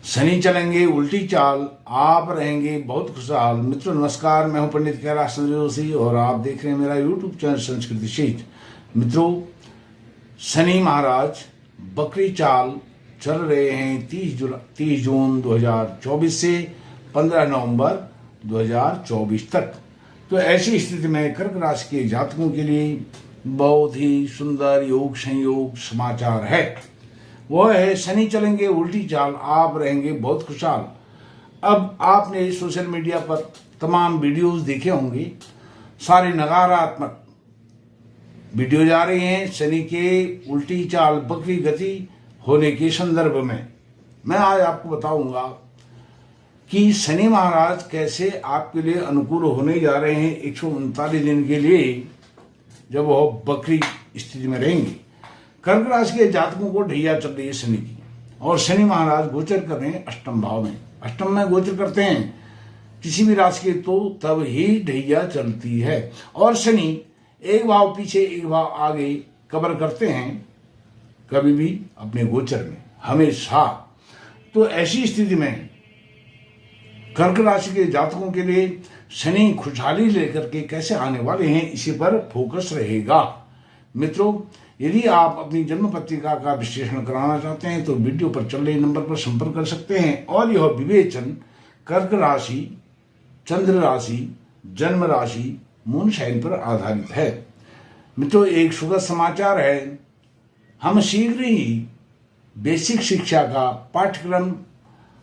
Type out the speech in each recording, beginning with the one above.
शनि चलेंगे उल्टी चाल, आप रहेंगे बहुत खुशहाल। मित्रों नमस्कार, मैं हूं पंडित कैलाश चंद्र जोशी और आप देख रहे हैं मेरा यूट्यूब चैनल संस्कृति शीट। मित्रों, शनि महाराज बकरी चाल चल रहे हैं 30 जून 2024 से 15 नवंबर 2024 तक। तो ऐसी स्थिति में कर्क राशि के जातकों के लिए बहुत ही सुंदर योग संयोग समाचार है। वो है शनि चलेंगे उल्टी चाल, आप रहेंगे बहुत खुशहाल। अब आपने सोशल मीडिया पर तमाम वीडियोस देखे होंगे, सारे नकारात्मक वीडियो जा रहे हैं शनि के उल्टी चाल बकरी गति होने के संदर्भ में। मैं आज आपको बताऊंगा कि शनि महाराज कैसे आपके लिए अनुकूल होने जा रहे हैं 139 दिन के लिए, जब वो बकरी स्थिति में रहेंगे। कर्क राशि के जातकों को ढैया चल रही है शनि की, और शनि महाराज गोचर कर रहे हैं अष्टम भाव में। अष्टम में गोचर करते हैं किसी भी राशि के तो तब ही ढैया चलती है, और शनि एक भाव पीछे एक भाव आगे कवर करते हैं कभी भी अपने गोचर में हमेशा। तो ऐसी स्थिति में कर्क राशि के जातकों के लिए शनि खुशहाली लेकर के कैसे आने वाले हैं, इसी पर फोकस रहेगा। मित्रों, यदि आप अपनी जन्म पत्रिका का विश्लेषण कराना चाहते हैं तो वीडियो पर चल रहे नंबर पर संपर्क कर सकते हैं। और यह विवेचन कर्क राशि, चंद्र राशि, जन्म राशि, मून साइन पर आधारित है। मित्रों, एक सुखद समाचार है, हम शीघ्र ही बेसिक शिक्षा का पाठ्यक्रम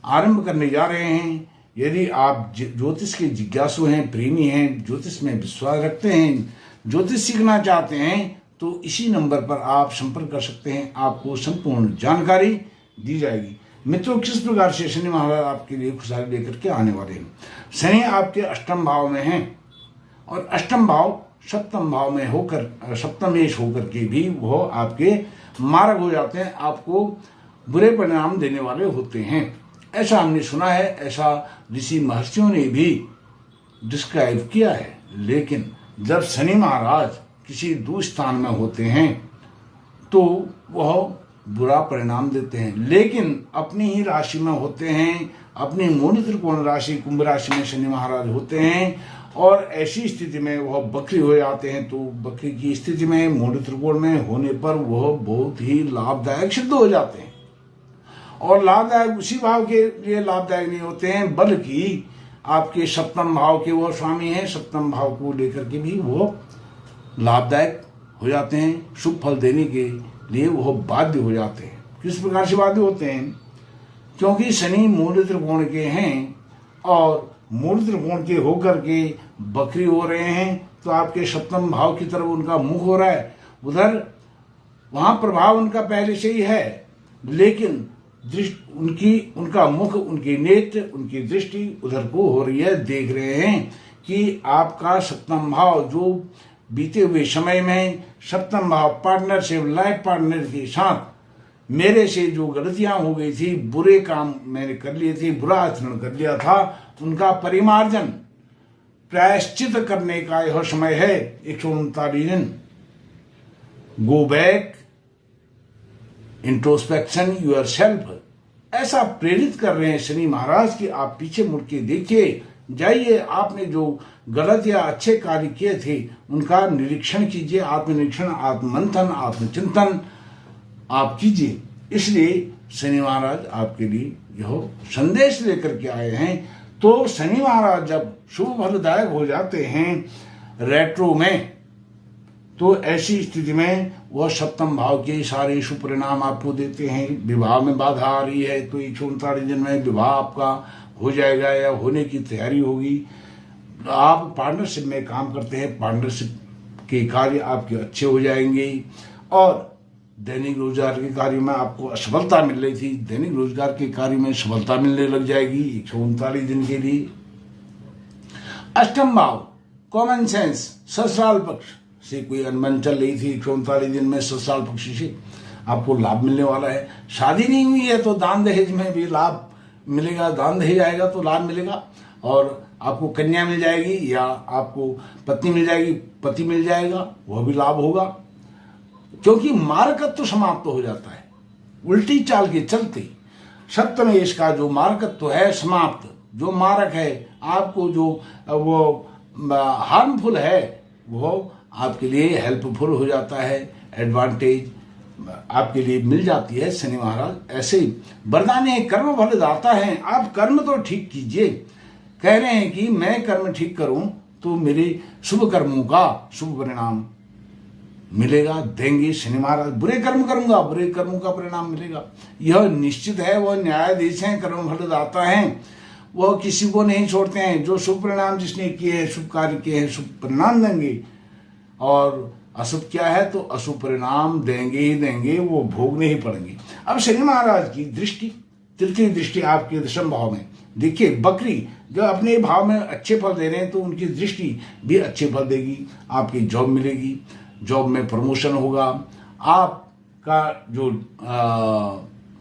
आरंभ करने जा रहे हैं। यदि आप ज्योतिष के जिज्ञासु हैं, प्रेमी हैं, ज्योतिष में विश्वास रखते हैं, ज्योतिष सीखना चाहते हैं, तो इसी नंबर पर आप संपर्क कर सकते हैं, आपको संपूर्ण जानकारी दी जाएगी। मित्रों, किस प्रकार से शनि महाराज आपके लिए खुशहाली लेकर के आने वाले हैं। शनि आपके अष्टम भाव में हैं, और अष्टम भाव सप्तम भाव में होकर, सप्तमेश होकर के भी वो आपके मार्ग हो जाते हैं, आपको बुरे परिणाम देने वाले होते हैं। ऐसा हमने सुना है, ऐसा ऋषि महर्षियों ने भी डिस्क्राइब किया है। लेकिन जब शनि महाराज किसी दुस्थान में होते हैं तो वह बुरा परिणाम देते हैं, लेकिन अपनी ही राशि में होते हैं, अपनी मूल त्रिकोण राशि कुंभ राशि में शनि महाराज होते हैं, और ऐसी स्थिति में वह बकरी हो जाते हैं। तो बकरी की स्थिति में मूल त्रिकोण में होने पर वह बहुत ही लाभदायक सिद्ध हो जाते हैं। और लाभदायक उसी भाव के लिए लाभदायक नहीं होते हैं, बल्कि आपके सप्तम भाव के वो स्वामी हैं, सप्तम भाव को लेकर के भी वो लाभदायक हो जाते हैं, शुभ फल देने के लिए वो बाध्य हो जाते हैं। किस प्रकार से बाध्य होते हैं? क्योंकि शनि मूल त्रिकोण के हैं, और मूल त्रिकोण के होकर के बकरी हो रहे हैं, तो आपके सप्तम भाव की तरफ उनका मुख हो रहा है। उधर वहां प्रभाव उनका पहले से ही है, लेकिन उनका मुख, उनकी नेत्र, उनकी दृष्टि उधर को हो रही है। देख रहे हैं कि आपका सप्तम भाव जो बीते हुए समय में सप्तम भाव पार्टनरशिप, लाइफ पार्टनर के साथ मेरे से जो गलतियां हो गई थी, बुरे काम मैंने कर लिए थे, बुरा आचरण कर लिया था, उनका परिमार्जन, प्रायश्चित करने का यह समय है 139 दिन। Go back, introspection yourself, ऐसा प्रेरित कर रहे हैं शनि महाराज कि आप पीछे मुड़ के देखिए, जाइए, आपने जो गलत या अच्छे कार्य किए थे उनका निरीक्षण कीजिए, आत्मनिरीक्षण, आत्ममंथन, आत्मचिंतन आप कीजिए। इसलिए शनि महाराज आपके लिए यह संदेश लेकर के आए हैं। तो शनि महाराज जब शुभ फलदायक हो जाते हैं रेट्रो में, तो ऐसी स्थिति में वह सप्तम भाव के सारे शुभ परिणाम आपको देते हैं। विवाह में बाधा आ रही है तो 139 दिन में विवाह आपका हो जाएगा या होने की तैयारी होगी। आप पार्टनरशिप में काम करते हैं, पार्टनरशिप के कार्य आपके अच्छे हो जाएंगे, और दैनिक रोजगार के कार्य में आपको असफलता मिल रही थी, दैनिक रोजगार के कार्य में सफलता मिलने लग जाएगी 139 दिन के लिए। अष्टम भाव कॉमन सेंस, ससुराल पक्ष से कोई अनबन चल रही थी 139 दिन में, ससुराल पक्ष से आपको लाभ मिलने वाला है। शादी नहीं हुई है तो दान दहेज में भी लाभ मिलेगा, दान दहेज आएगा तो लाभ मिलेगा, और आपको कन्या मिल जाएगी या आपको पत्नी मिल जाएगी, पति मिल जाएगा, वह भी लाभ होगा। क्योंकि मारकत्व समाप्त हो जाता है उल्टी चाल के चलते। सप्तमेश का जो मारकत्व है समाप्त, जो मारक है आपको, जो वो हार्मफुल है, वो आपके लिए हेल्पफुल हो जाता है, एडवांटेज आपके लिए मिल जाती है शनि महाराज। ऐसे ही वरदान कर्म फलदाता हैं, आप कर्म तो ठीक कीजिए। कह रहे हैं कि मैं कर्म ठीक करूं तो मेरे शुभ कर्मों का शुभ परिणाम मिलेगा, देंगे शनि महाराज। बुरे कर्म करूंगा, बुरे कर्मों का परिणाम मिलेगा, यह निश्चित है। वह न्यायाधीश हैं, कर्म फलदाता हैं, वह किसी को नहीं छोड़ते हैं। जो शुभ परिणाम जिसने किए हैं, शुभ कार्य किए हैं, शुभ परिणाम देंगे। और अशुभ क्या है तो अशुभ परिणाम देंगे ही देंगे, वो भोगने ही पड़ेंगे। अब शनि महाराज की दृष्टि, तृतीय दृष्टि आपके दशम भाव में। देखिए बकरी जो अपने भाव में अच्छे फल दे रहे हैं तो उनकी दृष्टि भी अच्छे फल देगी। आपकी जॉब मिलेगी, जॉब में प्रमोशन होगा, आपका जो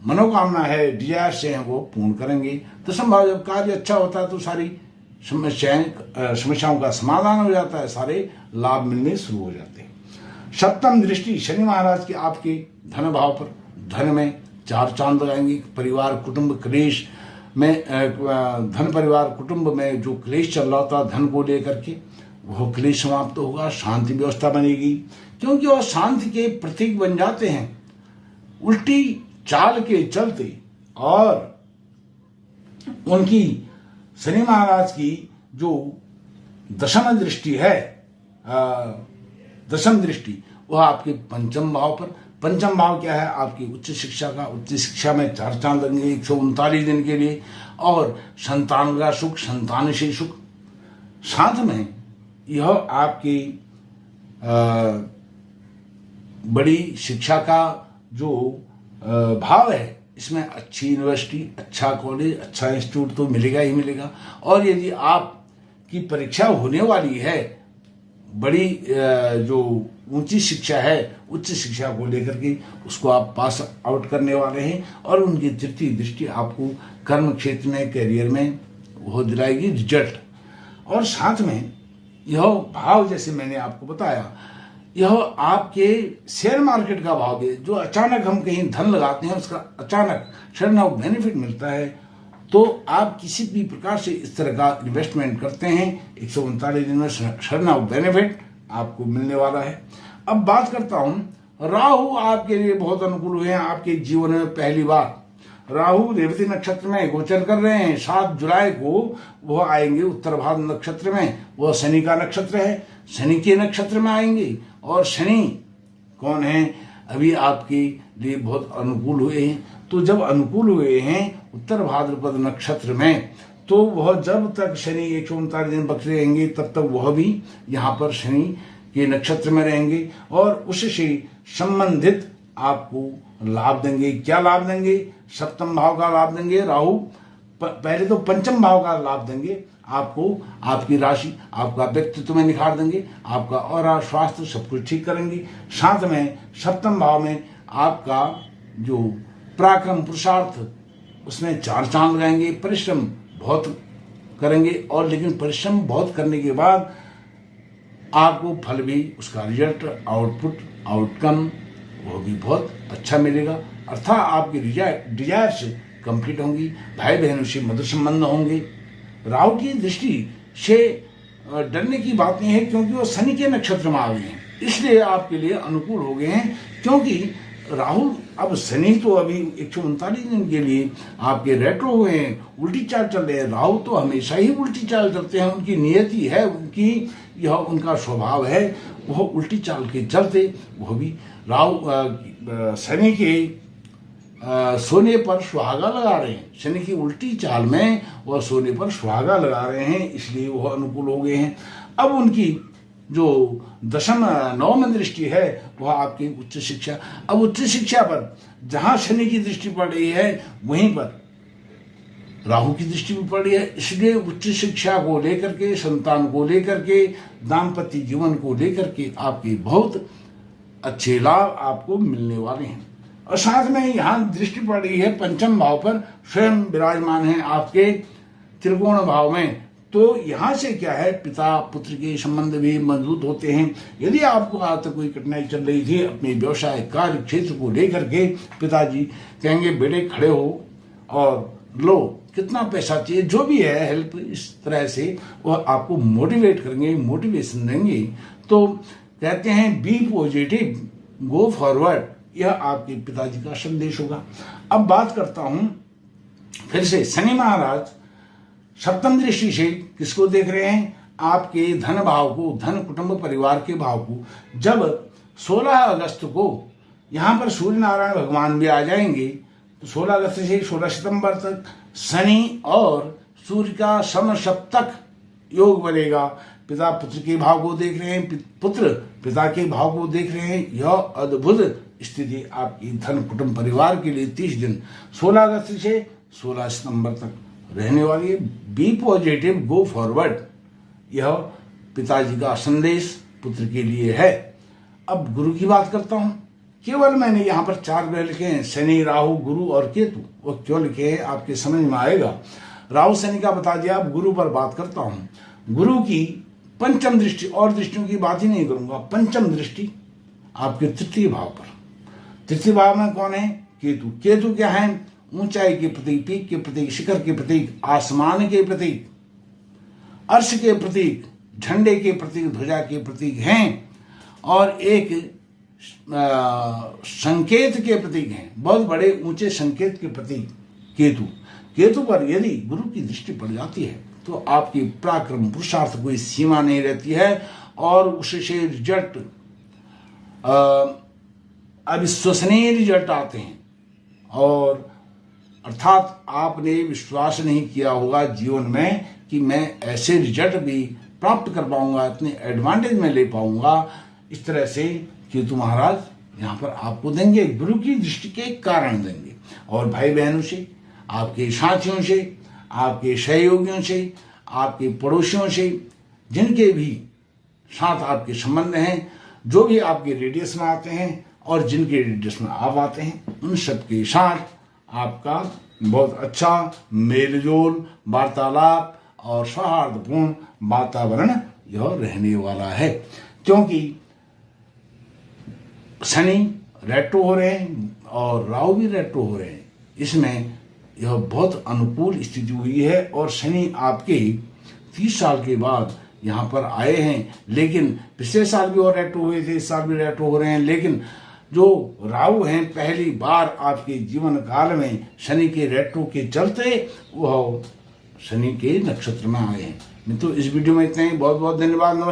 मनोकामना है, डिजायर से हैं, वो पूर्ण करेंगे। दशम भाव जब कार्य अच्छा होता है तो सारी समस्याओं का समाधान हो जाता है, सारे लाभ मिलने शुरू हो जाते हैं। सप्तम दृष्टि शनि महाराज की आपके धन भाव पर, धन में 4 चांद लगाएंगे। परिवार कुटुंब क्लेश में, धन परिवार कुटुंब में जो क्लेश चल रहा था धन को लेकर के, वह क्लेश समाप्त होगा, शांति व्यवस्था बनेगी, क्योंकि वह शांति के प्रतीक बन जाते हैं उल्टी चाल के चलते। और उनकी शनि महाराज की जो दशम दृष्टि है, दशम दृष्टि, वह आपके पंचम भाव पर। पंचम भाव क्या है आपकी उच्च शिक्षा का। उच्च शिक्षा में 4 चांद लगेंगे 139 दिन के लिए। और संतान का सुख, संतान से सुख। साथ में यह आपकी बड़ी शिक्षा का जो भाव है, इसमें अच्छी यूनिवर्सिटी, अच्छा कॉलेज, अच्छा इंस्टीट्यूट तो मिलेगा ही मिलेगा। और यदि आपकी परीक्षा होने वाली है, बड़ी जो ऊंची शिक्षा है, उच्च शिक्षा को लेकर के उसको आप पास आउट करने वाले हैं। और उनकी तृतीय दृष्टि आपको कर्म क्षेत्र में, करियर में वो दिलाएगी रिजल्ट। और साथ में यह भाव, जैसे मैंने आपको बताया, यह आपके शेयर मार्केट का भाव है। जो अचानक हम कहीं धन लगाते हैं, उसका अचानक सडन ऑफ बेनिफिट मिलता है, तो आप किसी भी प्रकार से इस तरह का इन्वेस्टमेंट करते हैं, 139 दिन में सडन ऑफ बेनिफिट आपको मिलने वाला है। अब बात करता हूं, राहु आपके लिए बहुत अनुकूल हुए हैं। आपके जीवन में पहली बार राहु रेवती नक्षत्र में गोचर कर रहे हैं। 7 जुलाई को वह आएंगे उत्तर भाद्र नक्षत्र में। वह शनि का नक्षत्र है, शनि के नक्षत्र में आएंगे। और शनि कौन है, अभी आपके लिए बहुत अनुकूल हुए हैं। तो जब अनुकूल हुए हैं उत्तर भाद्रपद नक्षत्र में, तो वह जब तक शनि 139 दिन बचे रहेंगे तब तक वह भी यहाँ पर शनि के नक्षत्र में रहेंगे। और उससे संबंधित आपको लाभ देंगे। क्या लाभ देंगे? सप्तम भाव का लाभ देंगे राहु। पहले तो पंचम भाव का लाभ देंगे आपको, आपकी राशि, आपका व्यक्तित्व में निखार देंगे, आपका और स्वास्थ्य सब कुछ ठीक करेंगे। साथ में सप्तम भाव में आपका जो पराक्रम पुरुषार्थ, उसमें 4 चांद रहेंगे। परिश्रम बहुत करेंगे, और लेकिन परिश्रम बहुत करने के बाद आपको फल भी, उसका रिजल्ट, आउटपुट, आउटकम वो भी बहुत अच्छा मिलेगा। अर्थात आपकी डिजायर्स कंप्लीट होंगी, भाई बहनों से मधुर संबंध होंगे। राहु की दृष्टि से डरने की बात नहीं है, क्योंकि वो शनि के नक्षत्र में आ गए हैं, इसलिए आपके लिए अनुकूल हो गए हैं। क्योंकि राहु, अब शनि तो अभी 139 दिन के लिए आपके रेट्रो हुए हैं, उल्टी चाल चल रहे हैं। राहु तो हमेशा ही उल्टी चाल चलते हैं, उनकी नियति है, उनकी यह उनका स्वभाव है, वह उल्टी चाल के चलते वह भी राहु शनि के सोने पर सुहागा लगा रहे हैं। शनि की उल्टी चाल में वह सोने पर सुहागा लगा रहे हैं, इसलिए वह अनुकूल हो गए हैं। अब उनकी जो दशम नवम दृष्टि है वह आपकी उच्च शिक्षा। अब उच्च शिक्षा पर जहां शनि की दृष्टि पड़ रही है वहीं पर राहु की दृष्टि भी पड़ रही है, इसलिए उच्च शिक्षा को लेकर के, संतान को लेकर के, दाम्पत्य जीवन को लेकर के आपके बहुत अच्छे लाभ आपको मिलने वाले हैं। और साथ में यहाँ दृष्टि पड़ रही है पंचम भाव पर, स्वयं विराजमान है आपके त्रिकोण भाव में। तो यहाँ से क्या है, पिता पुत्र के संबंध भी मजबूत होते हैं। यदि आपको आज तक कोई कठिनाई चल रही थी अपने व्यवसाय कार्य क्षेत्र को लेकर के, पिताजी कहेंगे बेटे खड़े हो और लो कितना पैसा चाहिए, जो भी है हेल्प, इस तरह से वह आपको मोटिवेट करेंगे, मोटिवेशन देंगे। तो कहते हैं बी पॉजिटिव, गो फॉरवर्ड, यह आपके पिताजी का संदेश होगा। अब बात करता हूं फिर से, शनि महाराज सप्तम दृष्टि से किसको देख रहे हैं? आपके धन भाव को, धन कुटुंब परिवार के भाव को। जब 16 अगस्त को यहां पर सूर्य नारायण भगवान भी आ जाएंगे, तो 16 अगस्त से 16 सितंबर तक शनि और सूर्य का समसप्तक योग बनेगा। पिता पुत्र के भाव को देख रहे हैं, पुत्र पिता के भाव को देख रहे हैं। यह अद्भुत स्थिति आपकी धन कुटुंब परिवार के लिए 30 दिन 16 अगस्त से 16 सितंबर तक रहने वाली है। बी पॉजिटिव, गो फॉरवर्ड, यह पिताजी का संदेश पुत्र के लिए है। अब गुरु की बात करता हूं। केवल मैंने यहां पर 4 ग्रह लिखे हैं, शनि, राहु, गुरु और केतु। वो क्यों लिखे हैं आपके समझ में आएगा। राहु शनि का बता दिया। अब गुरु पर बात करता हूं। गुरु की पंचम दृष्टि, और दृष्टियों की बात ही नहीं करूंगा, पंचम दृष्टि आपके तृतीय भाव पर। तृतीय भाव में कौन है? केतु। केतु क्या है? ऊंचाई के प्रतीक, पीक के प्रतीक, शिखर के प्रतीक, आसमान के प्रतीक, अर्श के प्रतीक, झंडे के प्रतीक, ध्वजा के प्रतीक हैं, और एक संकेत के प्रतीक हैं, बहुत बड़े ऊंचे संकेत के प्रतीक केतु। केतु पर यदि गुरु की दृष्टि पड़ जाती है तो आपकी पराक्रम पुरुषार्थ कोई सीमा नहीं रहती है, और उससे रिजल्ट अविश्वसनीय रिजल्ट आते हैं। और अर्थात आपने विश्वास नहीं किया होगा जीवन में कि मैं ऐसे रिजल्ट भी प्राप्त कर पाऊंगा, इतने एडवांटेज में ले पाऊंगा। इस तरह से केतु महाराज यहाँ पर आपको देंगे, गुरु की दृष्टि के कारण देंगे। और भाई बहनों से, आपके साथियों से, आपके सहयोगियों से, आपके पड़ोसियों से, जिनके भी साथ आपके संबंध हैं, जो भी आपके रेडियस में आते हैं और जिनके रेडियस में आप आते हैं, उन सबके साथ आपका बहुत अच्छा मेलजोल, वार्तालाप और सौहार्दपूर्ण वातावरण यह रहने वाला है। क्योंकि शनि रेट्रो हो रहे हैं और राहु भी रेट्रो हो रहे हैं, इसमें यह बहुत अनुकूल स्थिति हुई है। और शनि आपके 30 साल के बाद यहाँ पर आए हैं, लेकिन पिछले साल भी और रेट्रो हुए थे, इस साल भी रेट्रो हो रहे हैं। लेकिन जो राहु हैं, पहली बार आपके जीवन काल में शनि के रेट्रो के चलते वह शनि के नक्षत्र में आए हैं। तो इस वीडियो में इतना ही। बहुत बहुत धन्यवाद। नमस्कार।